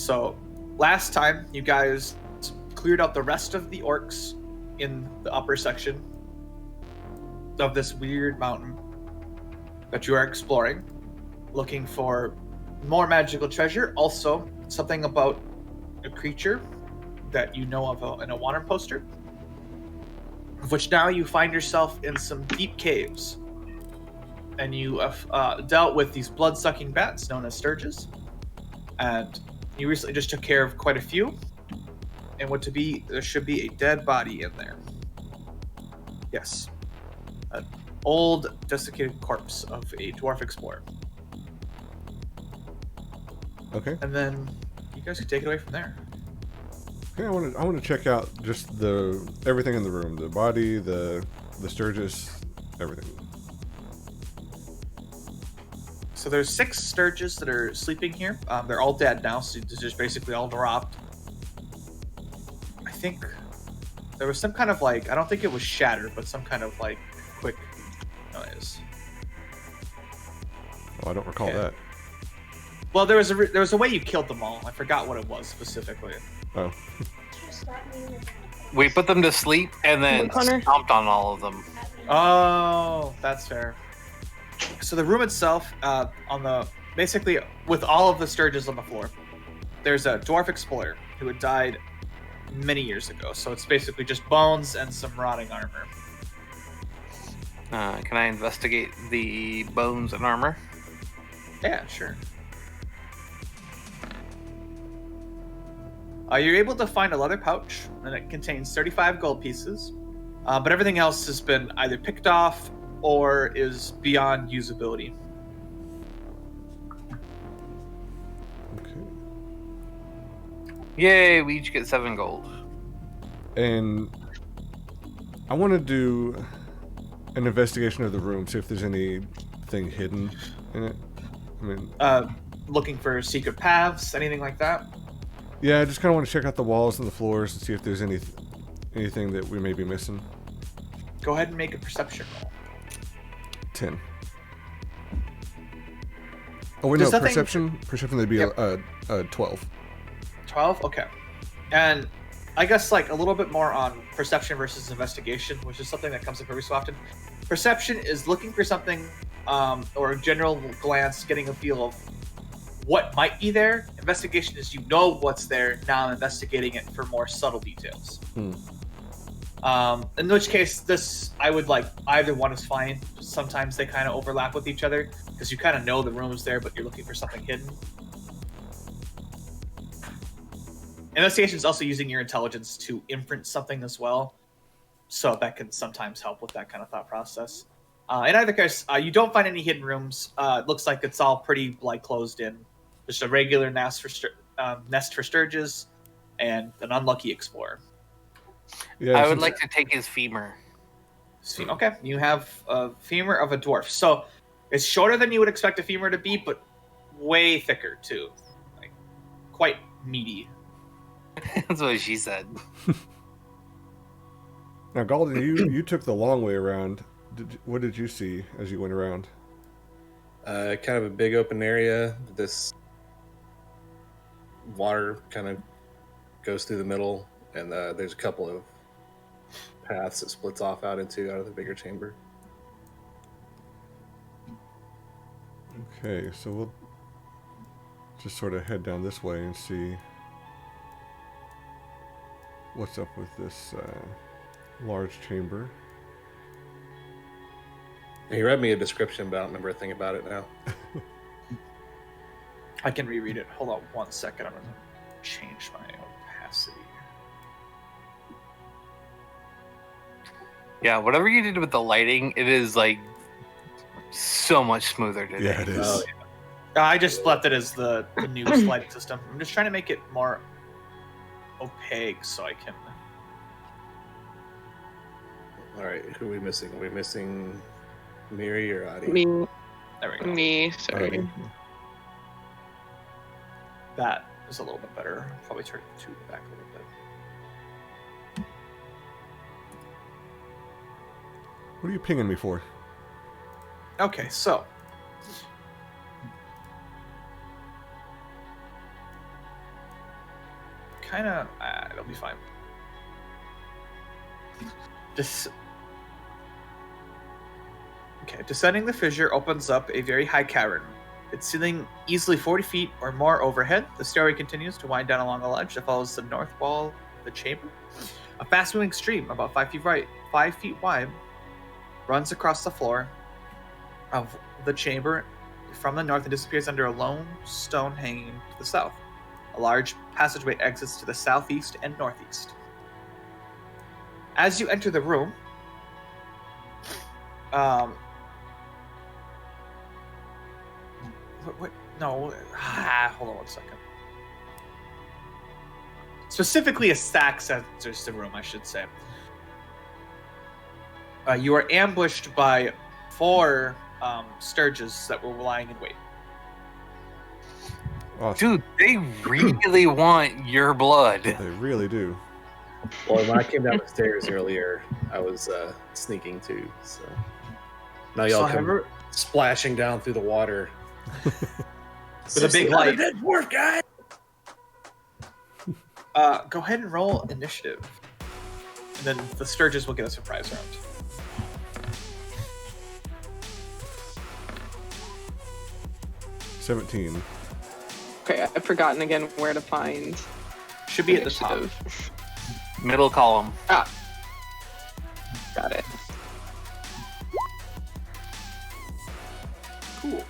So, last time you guys cleared out the rest of the orcs in the upper section of this weird mountain that you are exploring, looking for more magical treasure. Also, something about a creature that you know of in a water poster, of which now you find yourself in some deep caves. And you have dealt with these blood-sucking bats known as sturges. And you recently just took care of quite a few. And there should be a dead body in there. Yes. An old, desiccated corpse of a dwarf explorer. Okay. And then you guys can take it away from there. Okay, I want to check out just everything in the room. The body, the Sturgis, everything. So there's 6 sturges that are sleeping here. They're all dead now, so they're just basically all dropped. I think there was some kind of I don't think it was shatter, but some kind of quick noise. Oh, I don't recall that. Well, there was a way you killed them all. I forgot what it was specifically. Oh. We put them to sleep and then stomped on all of them. Oh, that's fair. So the room itself, basically with all of the sturges on the floor, there's a dwarf explorer who had died many years ago. So it's basically just bones and some rotting armor. Can I investigate the bones and armor? Yeah, sure. You're able to find a leather pouch, and it contains 35 gold pieces. But everything else has been either picked off or is beyond usability. Okay. Yay, we each get 7 gold. And I want to do an investigation of the room, see if there's anything hidden in it. I mean, looking for secret paths, anything like that? Yeah, I just kind of want to check out the walls and the floors and see if there's anything that we may be missing. Go ahead and make a perception roll. 10. Oh wait, no, perception would be a 12. 12? Okay. And I guess a little bit more on perception versus investigation, which is something that comes up every so often. Perception is looking for something, or a general glance, getting a feel of what might be there. Investigation is what's there, now I'm investigating it for more subtle details. In which case, I would either one is fine. Sometimes they kind of overlap with each other, because you kind of know the room's there, but you're looking for something hidden. Investigation is also using your intelligence to imprint something as well, so that can sometimes help with that kind of thought process. In either case, you don't find any hidden rooms. It looks like it's all pretty closed in. Just a regular nest for sturges and an unlucky explorer. Yeah, I would like to take his femur. Okay, you have a femur of a dwarf. So it's shorter than you would expect a femur to be, but way thicker too. Quite meaty. That's what she said. Now, Galden, you took the long way around. What did you see as you went around? Kind of a big open area. This water kind of goes through the middle, and there's a couple of paths it splits off out of the bigger chamber. Okay, so we'll just sort of head down this way and see what's up with this large chamber. He read me a description, but I don't remember a thing about it now. I can reread it. Hold on 1 second. I'm going to change my opacity. Yeah, whatever you did with the lighting, it is so much smoother today. Yeah, it is. Oh, yeah. I just left it as the newest lighting system. I'm just trying to make it more opaque so I can... Alright, who are we missing? Are we missing Miri or Adi? Me. There we go. Me, sorry. Adi. That is a little bit better. Probably turn the tube back a little bit. What are you pinging me for? Okay, so kind of... it'll be fine. Okay, descending the fissure opens up a very high cavern. Its ceiling easily 40 feet or more overhead. The stairway continues to wind down along a ledge that follows the north wall of the chamber. A fast-moving stream, about 5 feet wide, runs across the floor of the chamber from the north and disappears under a lone stone hanging to the south. A large passageway exits to the southeast and northeast. As you enter the room, what? No. Hold on 1 second. Specifically, a stack enters the room, I should say. You are ambushed by 4 Sturges that were lying in wait. Awesome. Dude, they really want your blood. They really do. Well, when I came down the stairs earlier, I was sneaking too. So now y'all come splashing down through the water with a big light. Dead dwarf guy. Go ahead and roll initiative, and then the Sturges will get a surprise round. $17. Okay, I've forgotten again where to find. Should be at the top. Middle column. Ah, got it. Cool.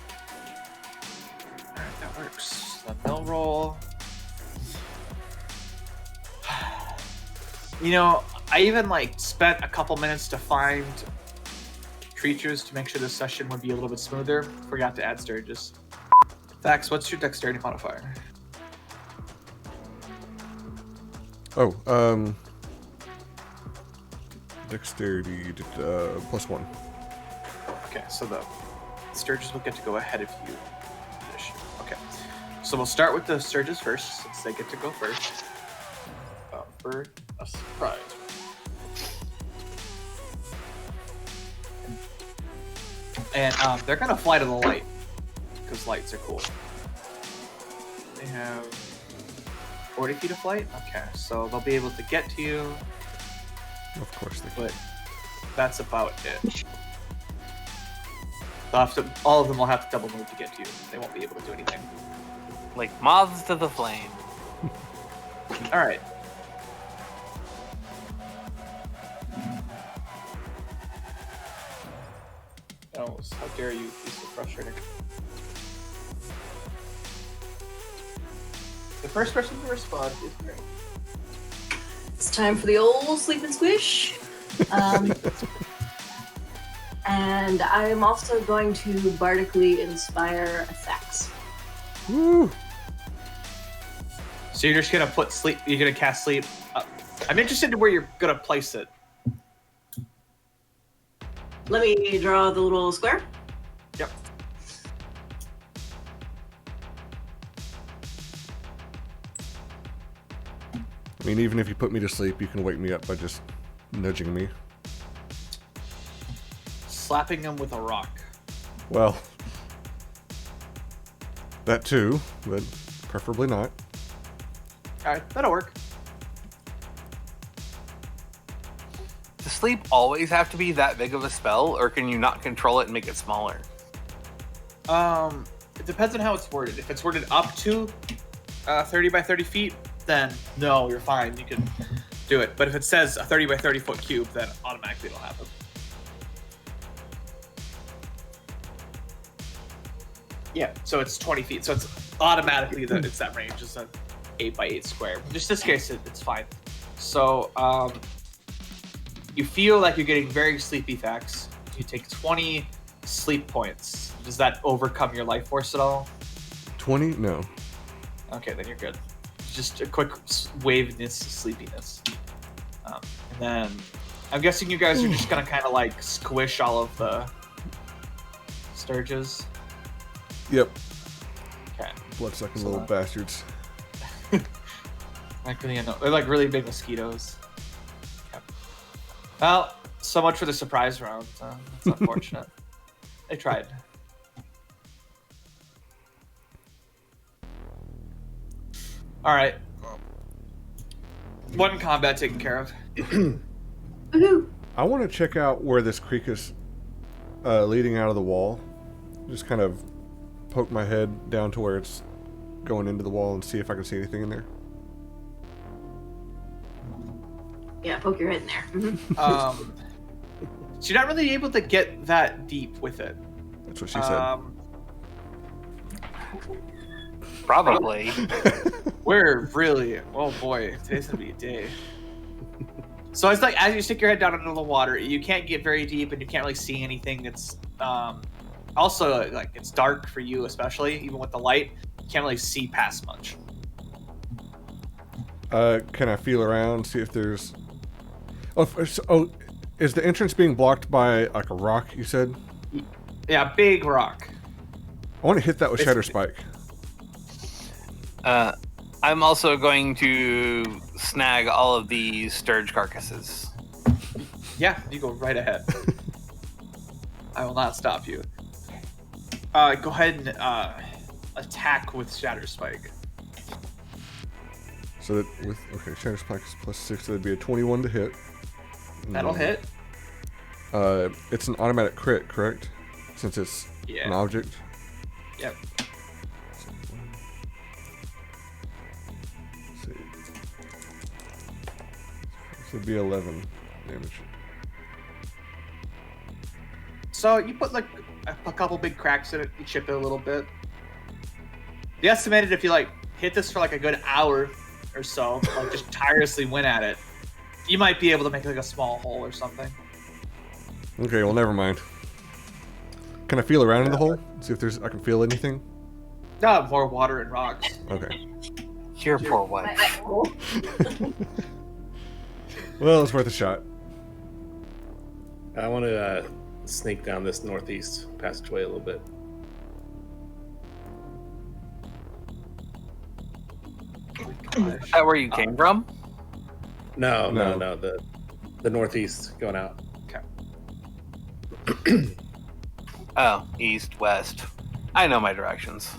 Alright, that works. The mill roll. You know, I even spent a couple minutes to find creatures to make sure this session would be a little bit smoother. Forgot to add Sturges. Vax, what's your dexterity modifier? Oh, dexterity +1. Okay, so the Sturges will get to go ahead of you. Okay, so we'll start with the Sturges first, since they get to go first. For a surprise. And they're gonna fly to the light, because lights are cool. They have 40 feet of flight? Okay, so they'll be able to get to you. Of course they can. But that's about it. They'll have to, all of them will have to double move to get to you. They won't be able to do anything. Like moths to the flame. Alright. Oh, how dare you be so frustrating. The first person to respond is Mary. It's time for the old sleep and squish. And I am also going to bardically inspire effects. Woo! So you're just gonna put sleep, you're gonna cast sleep. I'm interested in where you're gonna place it. Let me draw the little square. Yep. I mean, even if you put me to sleep, you can wake me up by just nudging me. Slapping him with a rock. Well, that too, but preferably not. Alright, that'll work. Does sleep always have to be that big of a spell, or can you not control it and make it smaller? It depends on how it's worded. If it's worded up to 30 by 30 feet, then no, you're fine. You can do it. But if it says a 30 by 30 foot cube, then automatically it'll happen. Yeah, so it's 20 feet. So it's automatically that it's that range. It's an 8 by 8 square. In just this case, it's fine. So you feel like you're getting very sleepy, Fax. You take 20 sleep points. Does that overcome your life force at all? 20? No. Okay, then you're good. Just a quick waviness, sleepiness. And then I'm guessing you guys are just gonna kind of like squish all of the Sturges. Yep. Okay. Bloodsucking So little that- bastards. They're like really big mosquitoes. Okay. Well, so much for the surprise round. It's unfortunate. They tried. All right. One combat taken care of. Woohoo! I want to check out where this creek is leading out of the wall. Just kind of poke my head down to where it's going into the wall and see if I can see anything in there. Yeah, poke your head in there. Mhm. So you're not really able to get that deep with it. That's what she said. Probably. We're really, oh boy, today's gonna be a day. So it's like as you stick your head down into the water, you can't get very deep and you can't really see anything. It's also like it's dark for you, especially even with the light. You can't really see past much. Can I feel around, see if there's... Oh, is the entrance being blocked by like a rock, you said? Yeah, big rock. I want to hit that with Shatter Spike. I'm also going to snag all of these sturge carcasses. Yeah, you go right ahead. I will not stop you. Go ahead and attack with Shatter Spike. So that with Shatter Spike is +6, so that'd be a 21 to hit. That'll hit. It's an automatic crit, correct? Since it's an object. Yep. So it'd be 11 damage. So you put like a couple big cracks in it, you chip it a little bit. They estimated if you like hit this for like a good hour or so, like just tirelessly went at it, you might be able to make like a small hole or something. Okay, well never mind. Can I feel around in the hole? See if I can feel anything? No, more water and rocks. Okay. Your poor wife. Well, it's worth a shot. I want to sneak down this northeast passageway a little bit. Is that where you came from? No. No. The northeast going out. Oh, east, west. I know my directions.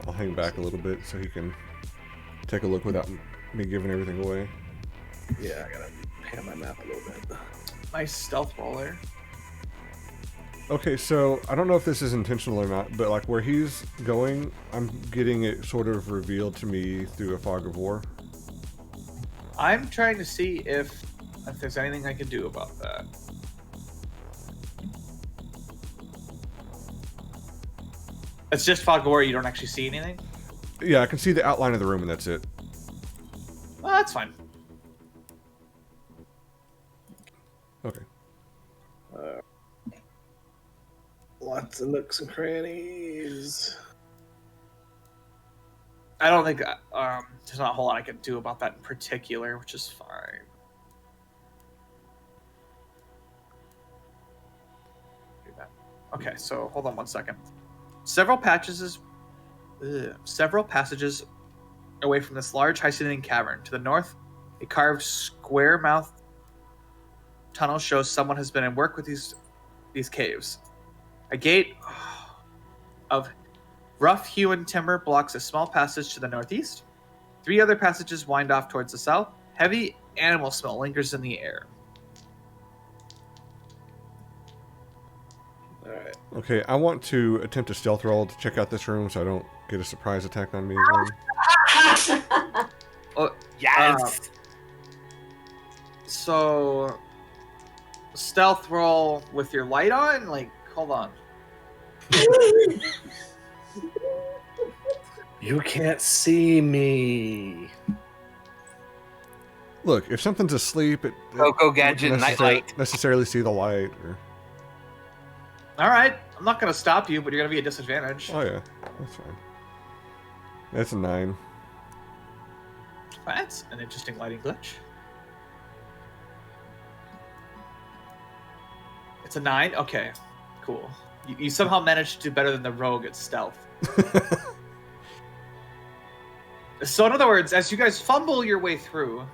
I'll hang back a little bit so he can take a look without me giving everything away. Yeah, I gotta pan my map a little bit. Nice stealth roll there. Okay, so I don't know if this is intentional or not, but like where he's going, I'm getting it sort of revealed to me through a fog of war. I'm trying to see if there's anything I can do about that. It's just fog of war, you don't actually see anything? Yeah, I can see the outline of the room and that's it. Well, that's fine. Okay. Lots of nooks and crannies. I don't think there's not a whole lot I can do about that in particular, which is fine. Do that. Okay, so hold on one second. Several passages away from this large, high-ceilinged cavern. To the north, a carved square-mouthed tunnel shows someone has been at work with these caves. A gate of rough-hewn timber blocks a small passage to the northeast. 3 other passages wind off towards the south. Heavy animal smell lingers in the air. Alright. Okay, I want to attempt a stealth roll to check out this room so I don't get a surprise attack on me again. Oh, Yes! so stealth roll with your light on? Like, hold on. You can't see me. Look, if something's asleep, it Coco Gadget wouldn't Nightlight. necessarily see the light. Or... All right, I'm not going to stop you, but you're going to be at disadvantage. Oh yeah, that's fine. That's a 9. That's an interesting lighting glitch. It's a 9? Okay, cool. You somehow managed to do better than the rogue at stealth. So in other words, as you guys fumble your way through,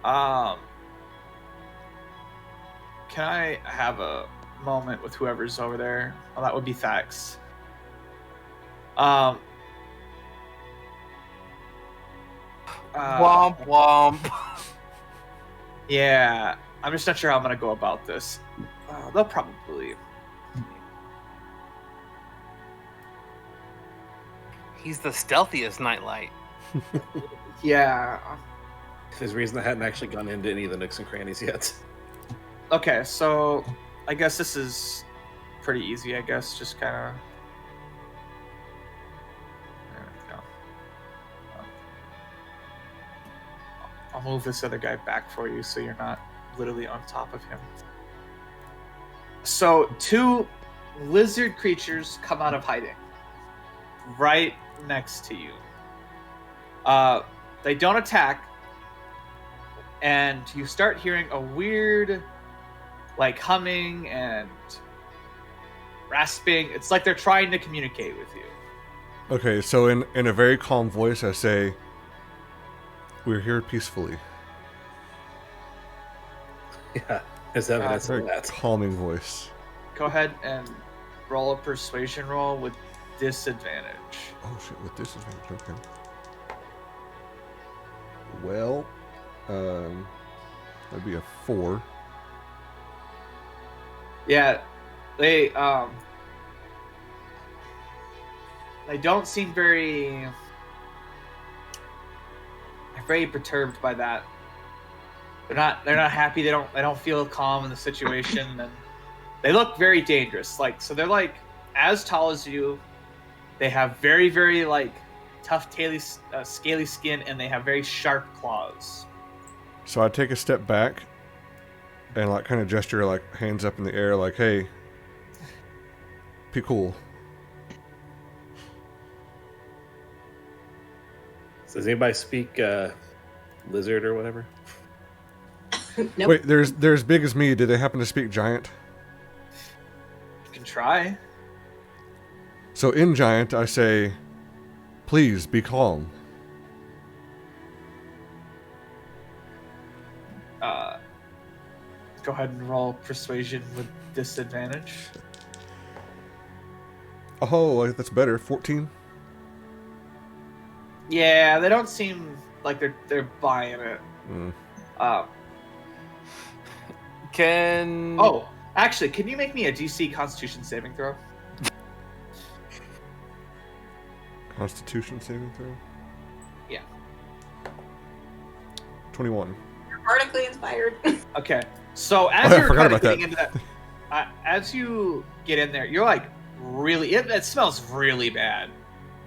Can I have a moment with whoever's over there? Well, that would be Thax. Womp womp. Yeah, I'm just not sure how I'm gonna go about this. They'll probably. He's the stealthiest nightlight. Yeah. There's a reason I hadn't actually gone into any of the nooks and crannies yet. Okay, so I guess this is pretty easy. I guess just kind of. There we go. I'll move this other guy back for you, so you're not literally on top of him. So 2 lizard creatures come out of hiding, right next to you. They don't attack, and you start hearing a weird, like, humming and rasping. It's like they're trying to communicate with you. Okay, so in a very calm voice, I say, "We're here peacefully." Yeah, there's evidence Very of that. calming voice. Go ahead and roll a persuasion roll with disadvantage. Oh shit, with disadvantage, okay. Well, that'd be a 4. Yeah, they don't seem very perturbed by that. They're not happy. They don't feel calm in the situation, and they look very dangerous. Like, so they're like as tall as you. They have very, very like tough, scaly skin, and they have very sharp claws. So I take a step back and like kind of gesture, like hands up in the air, like, "Hey, be cool." So does anybody speak lizard or whatever? Nope. Wait, they're as big as me. Do they happen to speak giant? You can try. So in giant, I say, "Please be calm." Go ahead and roll persuasion with disadvantage. Oh, that's better. 14. Yeah, they don't seem like they're buying it. Can Oh, actually, can you make me a DC Constitution saving throw? Constitution saving throw? Yeah. 21. You're vertically inspired. Okay, so as I you're forgot kind of about getting into that, as you get in there, you're like really. It smells really bad,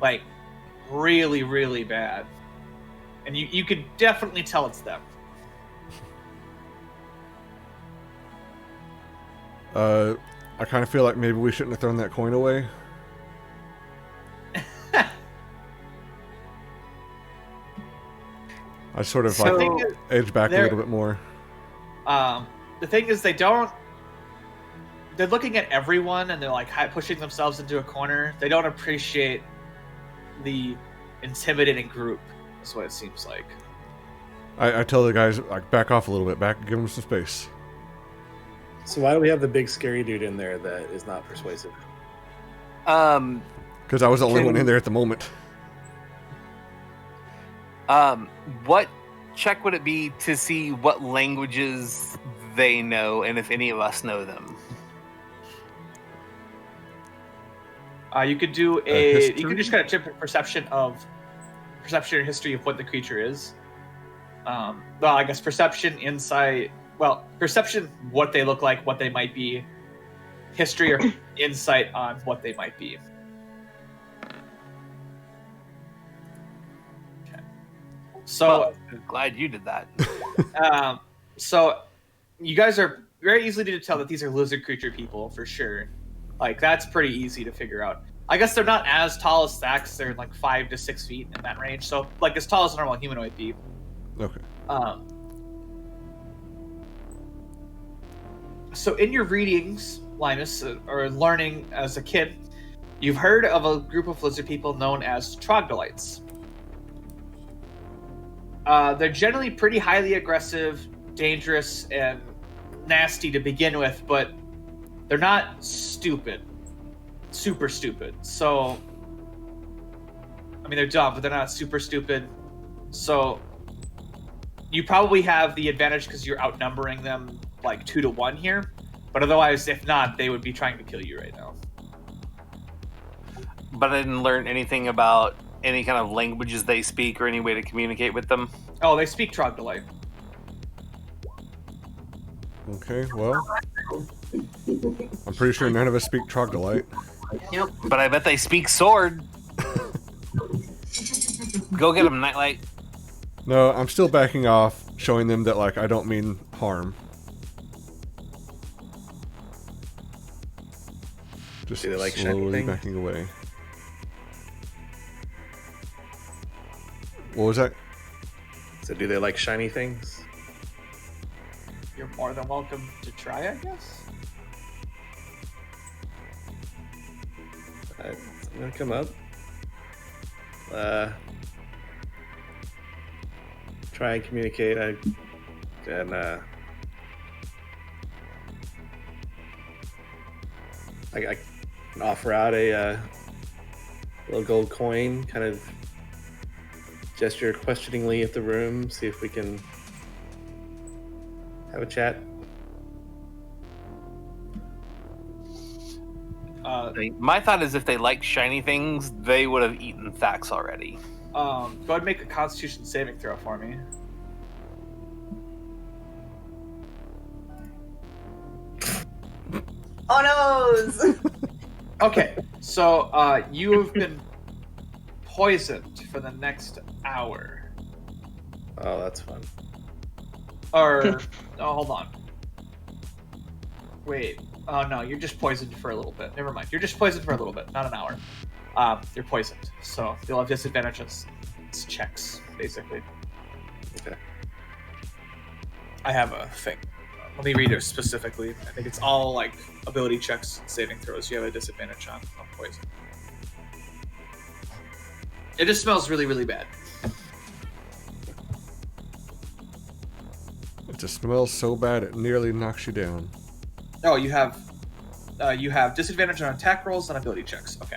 like really, really bad, and you could definitely tell it's them. I kind of feel like maybe we shouldn't have thrown that coin away. I sort of So, like edge back a they're- little bit more. The thing is, they're looking at everyone and they're like pushing themselves into a corner. They don't appreciate the intimidating group. That's what it seems like. I tell the guys, like, back off a little bit, give them some space. So why do we have the big scary dude in there that is not persuasive? Because I was the only one in there at the moment. What check would it be to see what languages they know and if any of us know them? You could do you history? could just kind of check perception or history of what the creature is. Well, I guess perception, insight. Well, perception, what they look like, what they might be. History or insight on what they might be. Okay. So, Well, I'm glad you did that. so you guys are very easily to tell that these are lizard creature people for sure. Like, that's pretty easy to figure out. I guess they're not as tall as Thax. They're like 5 to 6 feet in that range. So, like, as tall as a normal humanoid be. Okay. So in your readings, Linus, or learning as a kid, you've heard of a group of lizard people known as troglodytes. They're generally pretty highly aggressive, dangerous, and nasty to begin with, but they're not stupid. Super stupid. So, I mean, they're dumb, but they're not super stupid. So, you probably have the advantage because you're outnumbering them like 2 to 1 here. But otherwise, if not, they would be trying to kill you right now. But I didn't learn anything about any kind of languages they speak or any way to communicate with them. Oh, they speak Trogdolite. Okay, well, I'm pretty sure none of us speak Trogdolite. Yep. But I bet they speak sword. Go get them, Nightlight. No, I'm still backing off, showing them that, like, I don't mean harm. Just Do they like shiny slowly things? backing away. What was that? So do they like shiny things? You're more than welcome to try, I guess. Alright, I'm gonna come up. Try and communicate. I can offer out a little gold coin, kind of gesture questioningly at the room, see if we can have a chat. My thought is if they like shiny things, they would have eaten Thax already. Go ahead and make a Constitution saving throw for me. Oh noes! Okay, so you have been poisoned for the next hour. Oh, that's fun. Or, oh, hold on. Wait. Oh no, you're just poisoned for a little bit. Never mind. You're just poisoned for a little bit, not an hour. You're poisoned, so you'll have disadvantage on checks, basically. Okay. I have a thing. Let me read it specifically. I think it's all like ability checks, and saving throws. You have a disadvantage on poison. It just smells really, really bad. It just smells so bad it nearly knocks you down. Oh, you have disadvantage on attack rolls and ability checks. Okay.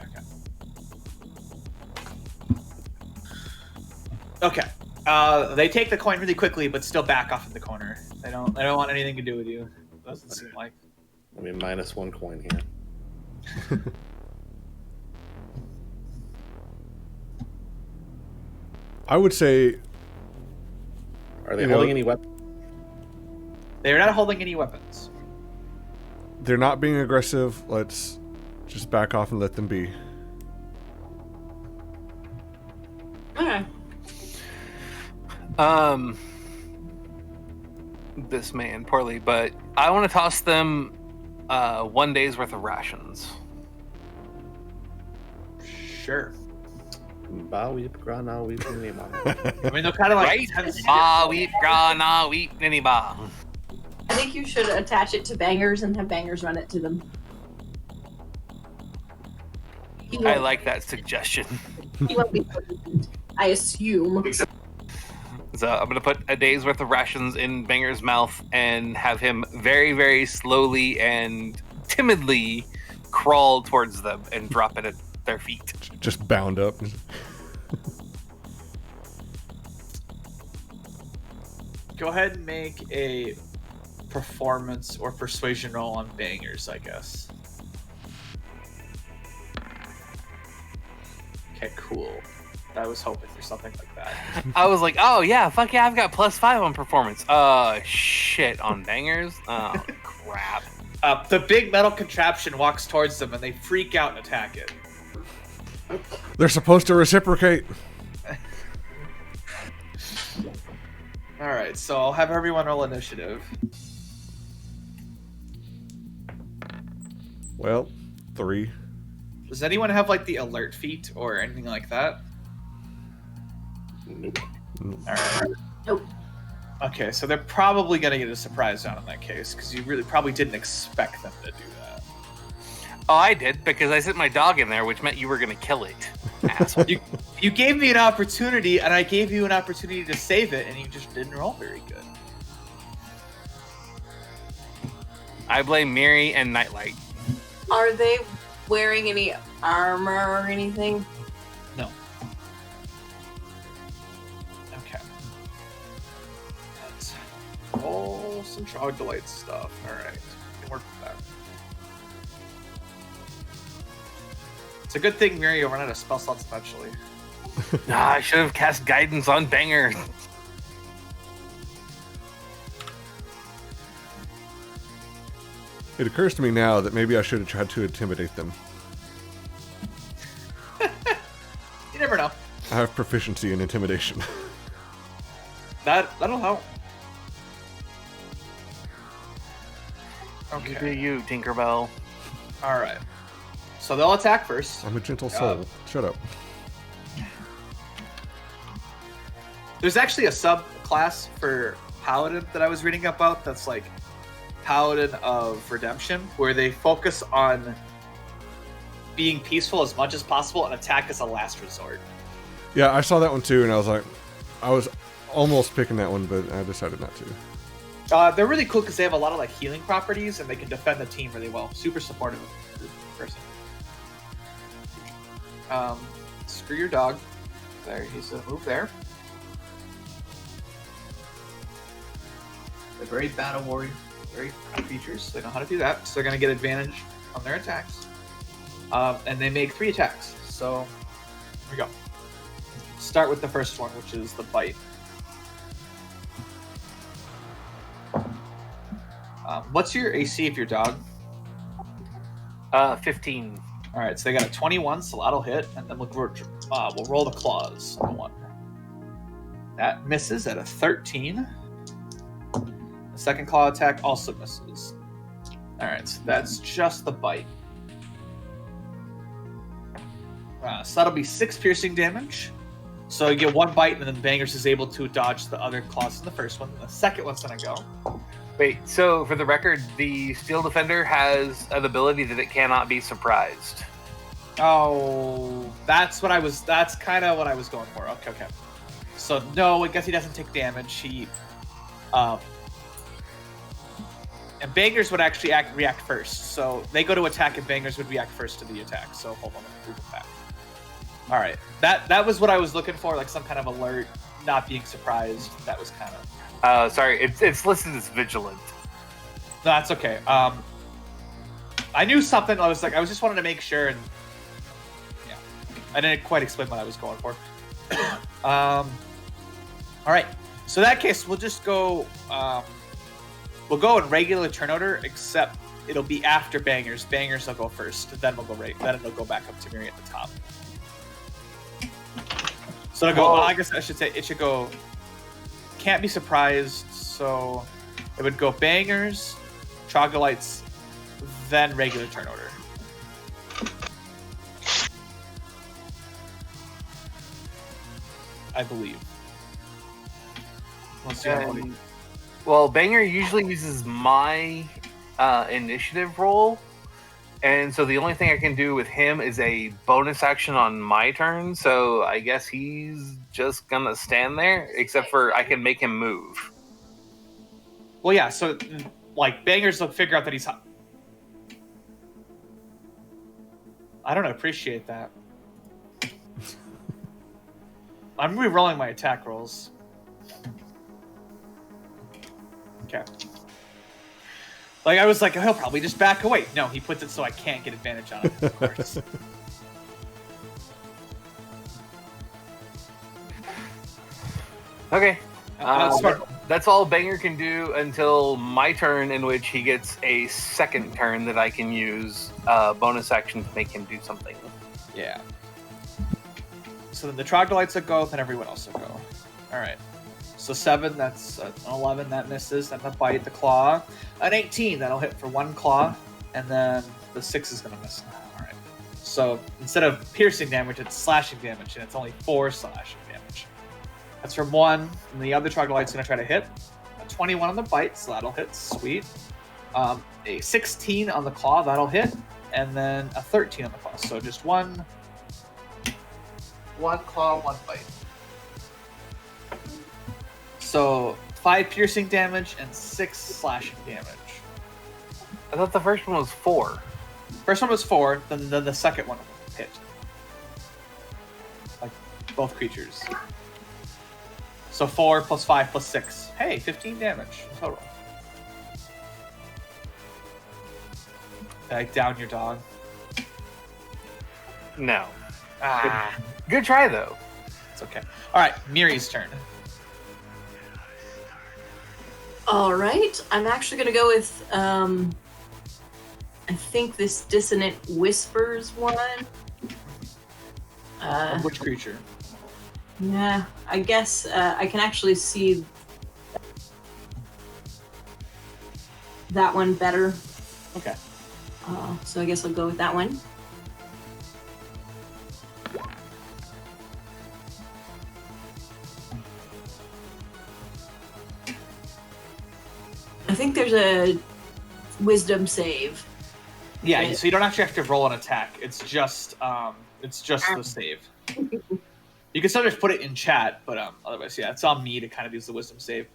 They take the coin really quickly, but still back off in the corner. They don't want anything to do with you. Doesn't seem like. I mean, -1 coin here. I would say Are they You holding know- any weapons? They're not holding any weapons. they're not being aggressive. Let's just back off and let them be. Okay. This man, poorly, but I want to toss them 1 day's worth of rations. Sure. Ba weep grana weep nima. I mean, they're kind of like Right? tense- Ah, weep, grana, weep, ninny-ba. I think you should attach it to bangers and have bangers run it to them. He I won't- like that suggestion. he won't be poisoned, I assume. So I'm gonna put a day's worth of rations in Banger's mouth and have him very, very slowly and timidly crawl towards them and drop it at their feet. Just bound up. Go ahead and make a performance or persuasion roll on bangers, I guess. Okay, cool. I was hoping for something like that. I was like, oh yeah, fuck yeah, I've got +5 on performance. Shit, on Bangers? Oh, crap. The big metal contraption walks towards them and they freak out and attack it. They're supposed to reciprocate. Alright, so I'll have everyone roll initiative. Well, 3. Does anyone have like the alert feat or anything like that? Nope. Alright. Nope. Okay, so they're probably gonna get a surprise round in that case, because you really probably didn't expect them to do that. Oh, I did, because I sent my dog in there, which meant you were gonna kill it. Asshole. You gave me an opportunity, and I gave you an opportunity to save it, and you just didn't roll very good. I blame Miri and Nightlight. Are they wearing any armor or anything? No. Okay. Let's roll some troglodyte stuff. Alright. Can work with that. It's a good thing, Miri, you'll run out of spell slots eventually. I should have cast guidance on Banger. It occurs to me now that maybe I should have tried to intimidate them. You never know. I have proficiency in intimidation. That'll help. You do you, Tinkerbell. Alright. So they'll attack first. I'm a gentle soul. Shut up. There's actually a subclass for Paladin that I was reading about that's like Paladin of Redemption, where they focus on being peaceful as much as possible and attack as a last resort. Yeah, I saw that one too, and I was almost picking that one, but I decided not to. They're really cool because they have a lot of like healing properties and they can defend the team really well. Super supportive of the person. Screw your dog. There, he's gonna move there. They're very battle warrior, very creatures. They know how to do that, so they're gonna get advantage on their attacks. And they make 3 attacks. So here we go. Start with the first one, which is the bite. What's your AC of your dog? 15. All right, so they got a 21, so that'll hit, and then we'll roll the claws. The 1 that misses at a 13. The second claw attack also misses. All right, so that's just the bite. So that'll be 6 piercing damage. So you get 1 bite, and then Bangers is able to dodge the other claws in the first one. The second one's gonna go. Wait, so for the record, the Steel Defender has an ability that it cannot be surprised. Oh, that's kind of what I was going for. Okay. So no, I guess he doesn't take damage. He, and Bangers would actually react first. So they go to attack, and Bangers would react first to the attack. So hold on, let me move it back. All right, that was what I was looking for, like some kind of alert, not being surprised. That was kind of. Sorry, it's listed as vigilant. No, that's okay. I knew something. I was just wanted to make sure, and yeah, I didn't quite explain what I was going for. All right. So in that case, we'll just go. We'll go in regular turn order, except it'll be after Bangers. Bangers will go first. Then we'll go then it'll go back up to Miri at the top. So it'll go. Well, I guess I should say it should go. Can't be surprised, so it would go Bangers, Troglodytes, then regular turn order. I believe. Let's see. Well, Banger usually uses my initiative roll, and so the only thing I can do with him is a bonus action on my turn, so I guess he's just gonna stand there, except for I can make him move. Well, yeah, so, like, Bangers will figure out that he's... I don't appreciate that. I'm re-rolling my attack rolls. Okay. Like, I was like, he'll probably just back away. No, he puts it so I can't get advantage on it, of course. Okay. Smart. That's all Banger can do until my turn, in which he gets a second turn that I can use bonus action to make him do something. Yeah. So then the Troglodytes will go, then everyone else will go. Alright. So 7, that's an 11, that misses. Then the bite, the claw. An 18, that'll hit for 1 claw. And then the 6 is going to miss. Alright. So instead of piercing damage, it's slashing damage, and it's only 4 slashing damage. That's from 1, and the other Troglodyte's going to try to hit. A 21 on the bite, so that'll hit. Sweet. A 16 on the claw, that'll hit. And then a 13 on the claw. So just 1, 1 claw, 1 bite. So 5 piercing damage and 6 slashing damage. I thought the first one was 4. First one was 4, then the second one hit. Like both creatures. So 4 plus 5 plus 6. Hey, 15 damage total. Bag down your dog. No. Good try though. It's okay. All right, Miri's turn. All right, I'm actually gonna go with I think this dissonant whispers one. Which creature? Yeah, I guess I can actually see that one better. Okay. So I guess I'll go with that one. I think there's a wisdom save. Yeah, so you don't actually have to roll an attack. It's just the save. You can still just put it in chat, but otherwise, yeah, it's on me to kind of use the wisdom save.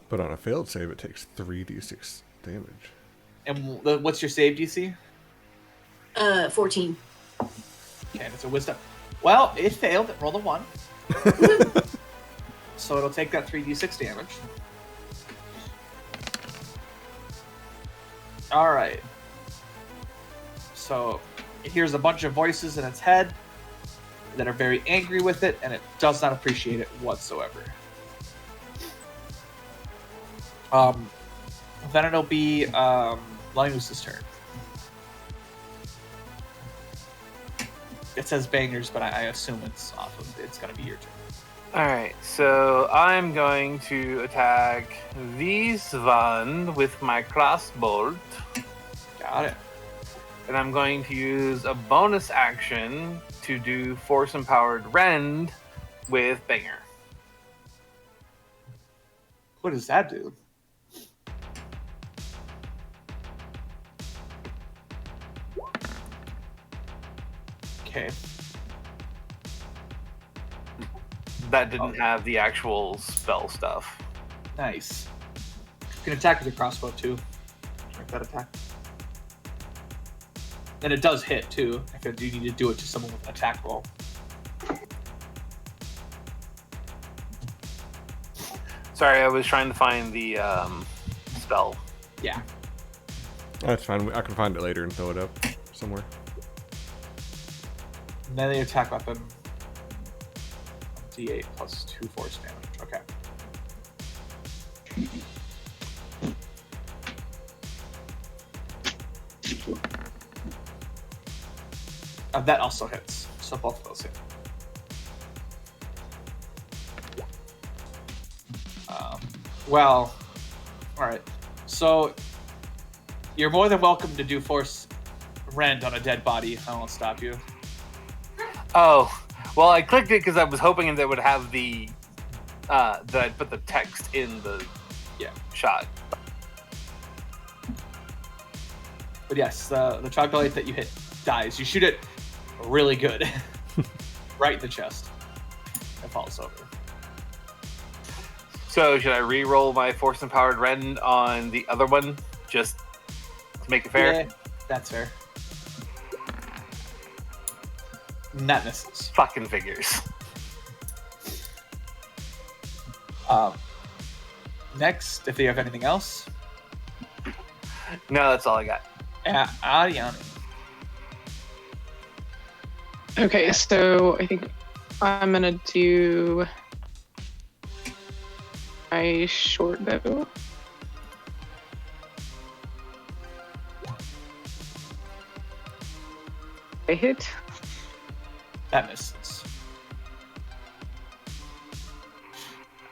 But on a failed save, it takes 3d6 damage. And what's your save DC? 14. Okay, and it's a wisdom. Well, it failed. It rolled a 1. So it'll take that 3d6 damage. All right. So it hears a bunch of voices in its head that are very angry with it, and it does not appreciate it whatsoever. Then it'll be Linus's turn. It says bangers, but I assume it's going to be your turn. Alright, so I'm going to attack this one with my crossbolt. Got it. And I'm going to use a bonus action to do Force Empowered Rend with Banger. What does that do? Okay. That didn't have the actual spell stuff. Nice. You can attack with your crossbow too. Make that attack. And it does hit too. If you need to do it to someone with an attack roll. Sorry, I was trying to find the spell. Yeah. That's fine. I can find it later and throw it up somewhere. Melee attack weapon. D8 plus 2 force damage. Okay. That also hits. So both of those hit. Well, alright. So, you're more than welcome to do Force Rend on a dead body. I won't stop you. Oh, well, I clicked it because I was hoping that it would have the that I'd put the text in the shot. But yes, the troglodyte that you hit dies. You shoot it really good. Right in the chest. It falls over. So should I re-roll my Force Empowered Rend on the other one just to make it fair? Yeah, that's fair. And that misses. Fucking figures. Next, if you have anything else. No, that's all I got. Ariana. Okay, so I think I'm gonna do my short bow. I hit. That misses.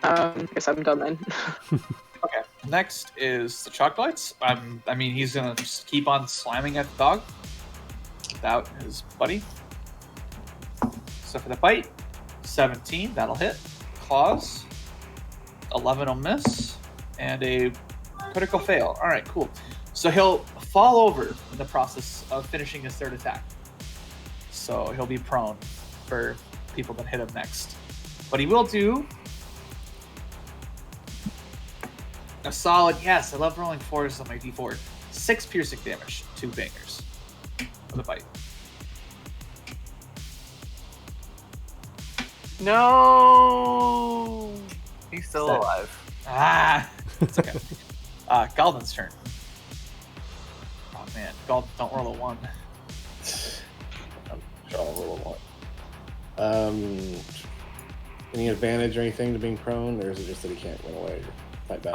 Guess I'm done then. Okay. Next is the troglodytes. I mean, he's gonna just keep on slamming at the dog without his buddy. So for the bite, 17, that'll hit. Claws, 11 will miss, and a critical fail. All right, cool. So he'll fall over in the process of finishing his third attack. So he'll be prone. for people that hit him next. But he will do a solid, yes, I love rolling 4s on my d4. 6 piercing damage, 2 bangers for the bite. No! He's still alive. Ah! It's okay. Galvin's turn. Oh man, Galvin, don't roll a 1. I'm sure I'll roll a 1. Any advantage or anything to being prone, or is it just that he can't run away or fight back?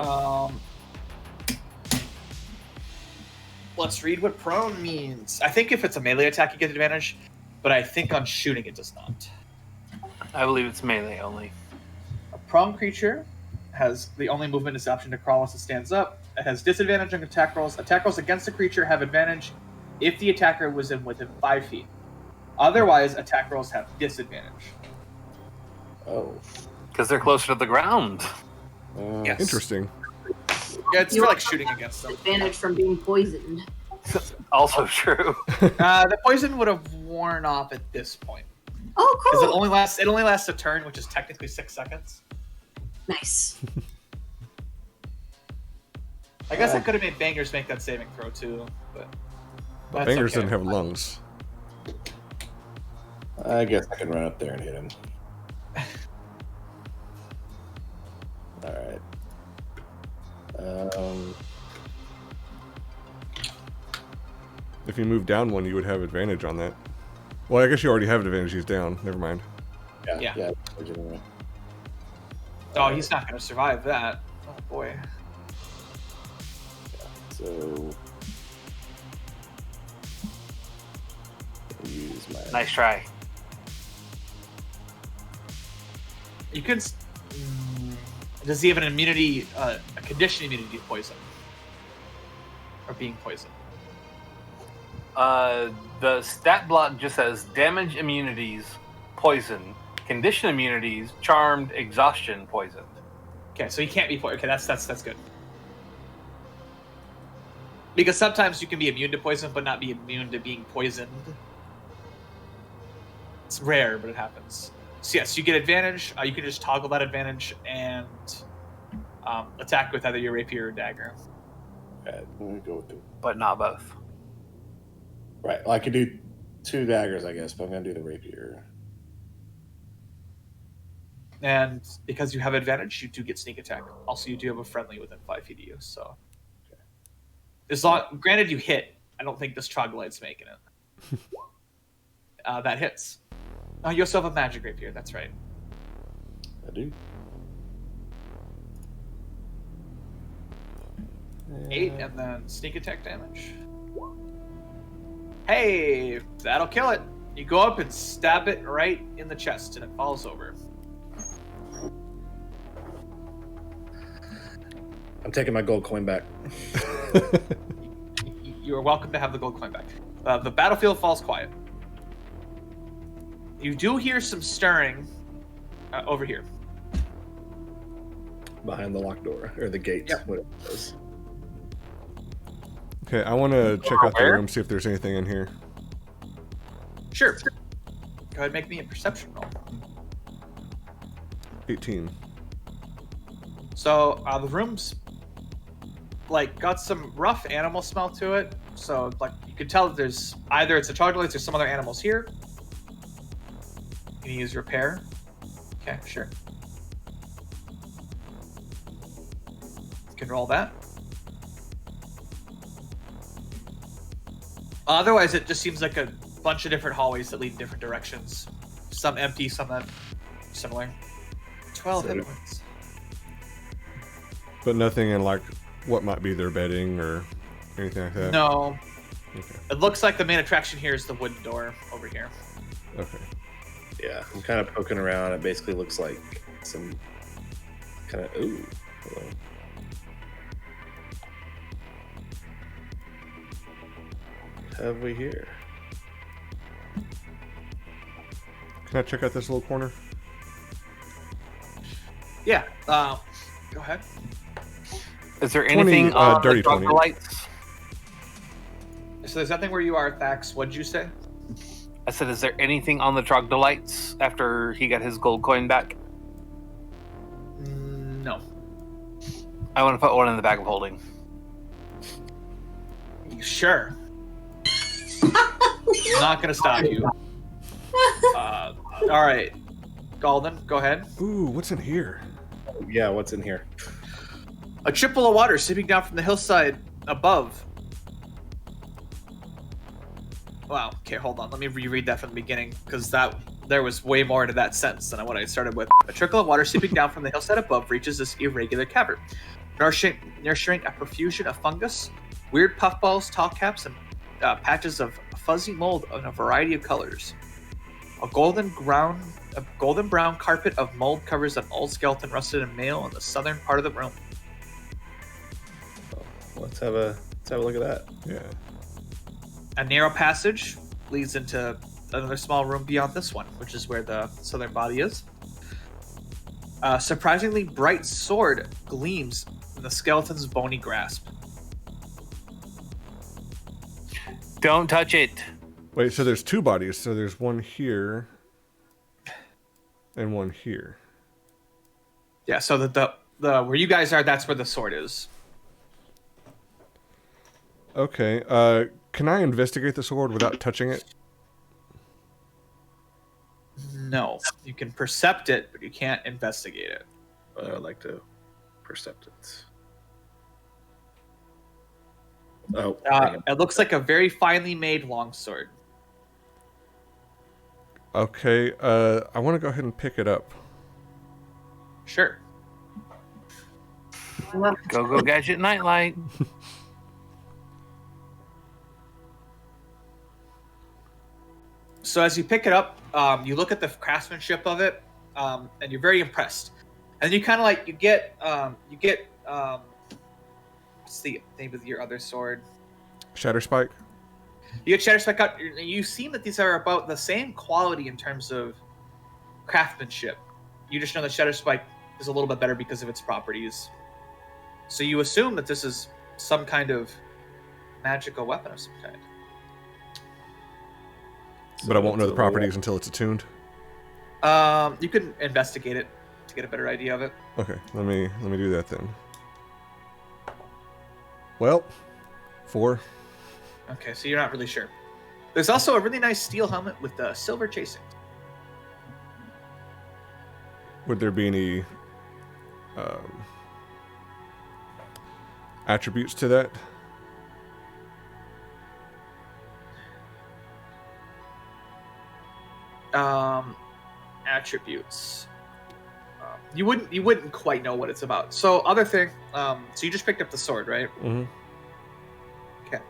Let's read what prone means. I think if it's a melee attack, you get advantage, but I think on shooting it does not. I believe it's melee only. A prone creature has the only movement is option to crawl as it stands up. It has disadvantage on attack rolls. Attack rolls against the creature have advantage if the attacker was within 5 feet. Otherwise, attack rolls have disadvantage. Oh. Because they're closer to the ground. Yes. Interesting. Yeah, it's for like shooting against them. Advantage from being poisoned. Also true. The poison would have worn off at this point. Oh, Because cool. it only lasts a turn, which is technically 6 seconds. Nice. I guess I could have made Bangers make that saving throw too, but that's Bangers okay. didn't have lungs. I guess I can run up there and hit him. Alright. If you move down one, you would have advantage on that. Well, I guess you already have advantage. He's down. Never mind. Yeah. Anyway. Oh, he's not going to survive that. Oh boy. So use my Nice try. You could. Does he have an immunity, a condition immunity to poison, or being poisoned? The stat block just says damage immunities, poison, condition immunities, charmed, exhaustion, poisoned. Okay, so he can't be poisoned. Okay, that's good. Because sometimes you can be immune to poison, but not be immune to being poisoned. It's rare, but it happens. So yes, you get advantage. You can just toggle that advantage and attack with either your rapier or dagger. I'm gonna go with the But not both. right. Well, I could do 2 daggers, I guess, but I'm gonna do the rapier. And because you have advantage, you do get sneak attack. Also, you do have a friendly within 5 feet of you. So, as long, granted, you hit. I don't think this troglodyte's making it. That hits. Oh, you also have a magic rapier. That's right. I do. 8, and then sneak attack damage. Hey, that'll kill it. You go up and stab it right in the chest, and it falls over. I'm taking my gold coin back. You are welcome to have the gold coin back. The battlefield falls quiet. You do hear some stirring over here. Behind the locked door or the gate. Yep. Whatever it is. Okay, I want to check out the Where? room, see if there's anything in here. Sure. Go ahead and make me a perception roll. 18. So the room's like got some rough animal smell to it. So like you can tell that there's either it's a troglodyte or some other animals here. Can you use repair? Okay, sure. You can roll that. Otherwise, it just seems like a bunch of different hallways that lead in different directions. Some empty, some that similar. 12 hit points. But nothing in like what might be their bedding or anything like that? No. Okay. It looks like the main attraction here is the wooden door over here. Okay. Yeah, I'm kind of poking around. It basically looks like some kind of ooh. Hello. What have we here? Can I check out this little corner? Yeah. Go ahead. Is there 20, anything on dirty the 20. troglodytes? So there's nothing where you are, Thax. What'd you say? I said, is there anything on the trogdolites after he got his gold coin back? No. I want to put one in the bag of holding. Sure. I'm not gonna stop you. All right, Golden, go ahead. Ooh, what's in here? Yeah, what's in here? A trickle of water seeping down from the hillside above. Wow. Okay, hold on. Let me reread that from the beginning, because there was way more to that sentence than what I started with. A trickle of water seeping down from the hillside above reaches this irregular cavern, nourishing a profusion of fungus, weird puffballs, tall caps, and patches of fuzzy mold in a variety of colors. A golden brown carpet of mold covers an old skeleton rusted in male in the southern part of the room. Let's have a look at that. Yeah. A narrow passage leads into another small room beyond this one, which is where the southern body is. A surprisingly bright sword gleams in the skeleton's bony grasp. Don't touch it. Wait, so there's two bodies. So there's one here and one here. Yeah, so the where you guys are, that's where the sword is. Okay. Can I investigate the sword without touching it? No, you can percept it, but you can't investigate it. I would like to percept it. Oh, It looks like a very finely made longsword. Okay. I want to go ahead and pick it up. Sure. Go gadget nightlight. So as you pick it up, you look at the craftsmanship of it, and you're very impressed. And you kind of like you get what's the name of your other sword? Shatterspike? You get Shatterspike out. You seem that these are about the same quality in terms of craftsmanship. You just know that Shatterspike is a little bit better because of its properties. So you assume that this is some kind of magical weapon of some kind. But I won't know the properties until it's attuned. You can investigate it to get a better idea of it. Okay, let me do that then. Well, 4. Okay, so you're not really sure. There's also a really nice steel helmet with silver chasing. Would there be any attributes to that? Attributes. You wouldn't quite know what it's about. So other thing, so you just picked up the sword, right? Mm-hmm. Okay.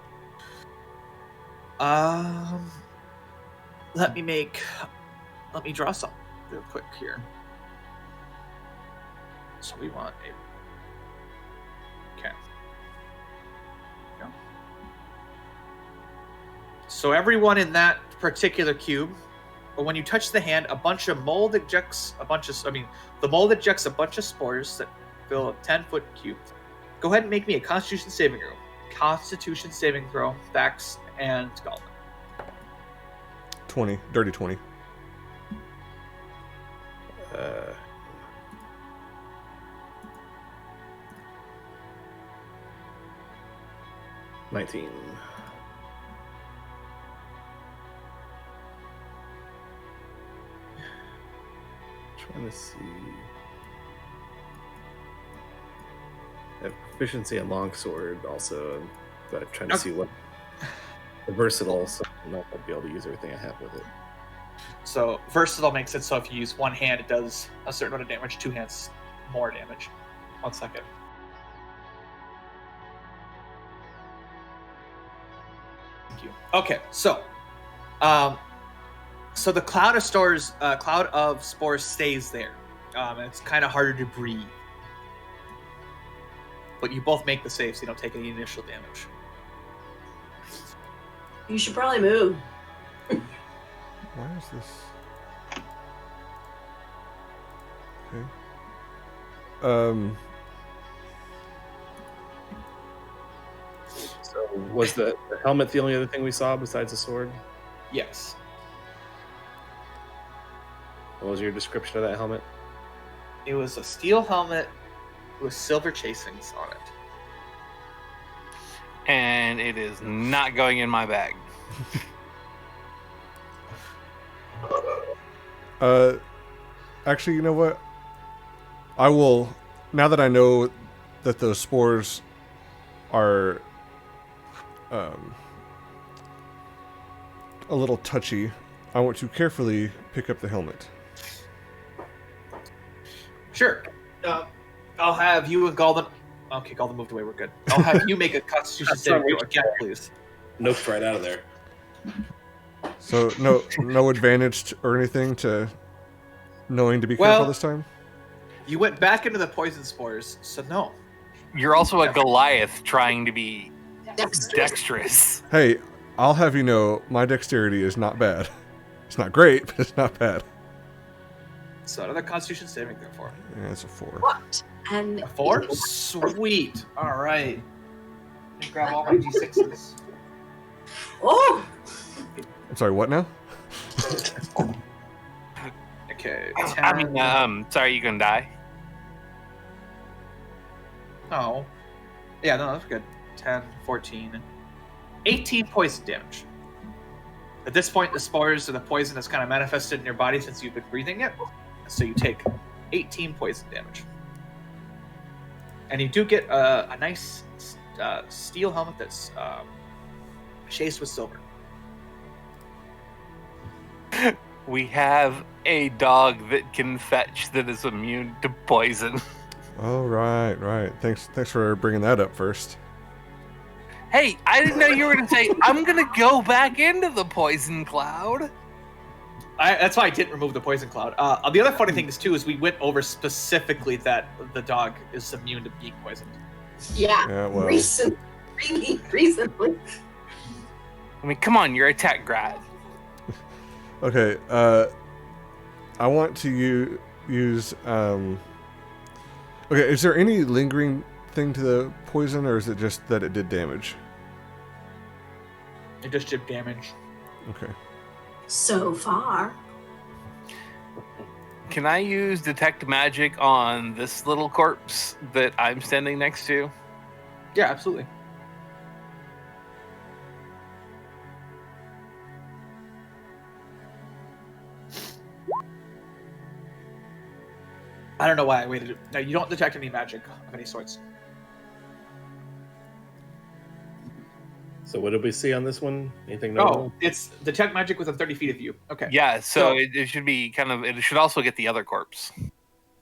Let me draw some real quick here. So we want okay. Go. So everyone in that particular cube, but when you touch the hand, a bunch of mold ejects the mold ejects a bunch of spores that fill a 10-foot cube. Go ahead and make me a Constitution saving throw. Constitution saving throw, Vax and Golden. 20, dirty 20. 19. Trying to see. I have proficiency in longsword also, but I'm trying to see what versatile, so I might be able to use everything I have with it. So versatile makes it so if you use one hand, it does a certain amount of damage. 2 hands, more damage. 1 second. Thank you. Okay, so, so the cloud of spores stays there, and it's kind of harder to breathe. But you both make the save, so you don't take any initial damage. You should probably move. Why is this? Okay. So was the helmet the only other thing we saw besides the sword? Yes. What was your description of that helmet? It was a steel helmet with silver chasings on it. And it is not going in my bag. Actually, you know what? I will, now that I know that those spores are a little touchy, I want to carefully pick up the helmet. Sure. I'll have you and Galden. Okay, Galden moved away. We're good. I'll have you make a Constitution saving throw again, please. Noped right out of there. So no advantage or anything to knowing to be Well- careful this time? You went back into the poison spores, so no. You're also a Goliath trying to be Dexterous. dexterous. Hey, I'll have you know, my dexterity is not bad. It's not great, but it's not bad. So another Constitution saving throw for him. Yeah, it's a 4. What? And A 4? Sweet. All right. Let me grab all my d6s. Oh, I'm sorry, what now? Okay. I mean, sorry, you can die. Oh. Yeah, no, that's good. 10, 14, 18 poison damage. At this point, the spores or the poison has kind of manifested in your body since you've been breathing it. So you take 18 poison damage. And you do get a nice steel helmet that's chased with silver. We have a dog that can fetch that is immune to poison. Oh, right. Thanks for bringing that up first. Hey, I didn't know you were going to say, I'm going to go back into the poison cloud. That's why I didn't remove the poison cloud. The other funny thing is, too, is we went over specifically that the dog is immune to being poisoned. yeah. Well. Recently. I mean, come on, you're a tech grad. Okay, I want to use, okay, is there any lingering thing to the poison, or is it just that it did damage? It just did damage. Okay. So far. Can I use detect magic on this little corpse that I'm standing next to? Yeah, absolutely. I don't know why I waited. No, you don't detect any magic of any sorts. So what did we see on this one? Anything Oh, notable? it's detect magic within 30 feet of you. Okay. Yeah, so So- it should be kind of, it should also get the other corpse.